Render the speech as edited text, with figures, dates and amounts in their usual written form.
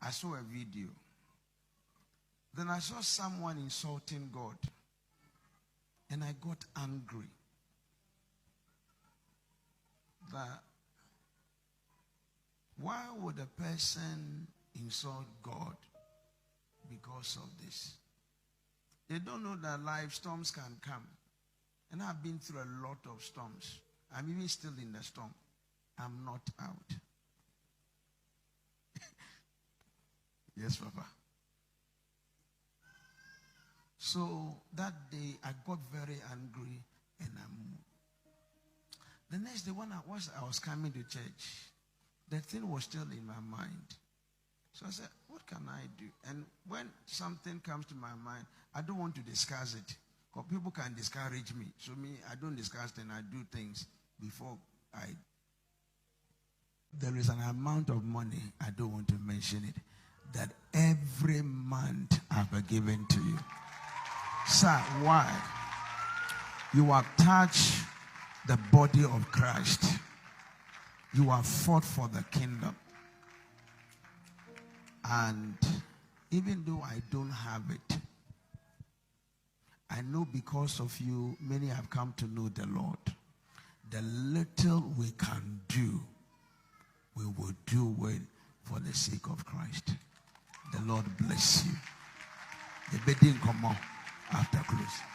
I saw a video. Then I saw someone insulting God. And I got angry. That why would a person insult God because of this? They don't know that life storms can come. And I've been through a lot of storms. I'm even still in the storm. I'm not out. Yes, Papa. So that day, I got very angry and I moved. The next day, when I was coming to church, the thing was still in my mind. So I said, what can I do? And when something comes to my mind, I don't want to discuss it. Because people can discourage me. So I don't discuss it and I do things before there is an amount of money, I don't want to mention it, that every month I've given to you. Sir, why? You have touched the body of Christ. You have fought for the kingdom. And even though I don't have it, I know because of you, many have come to know the Lord. The little we can do, we will do it for the sake of Christ. The Lord bless you. The bedding come on after close.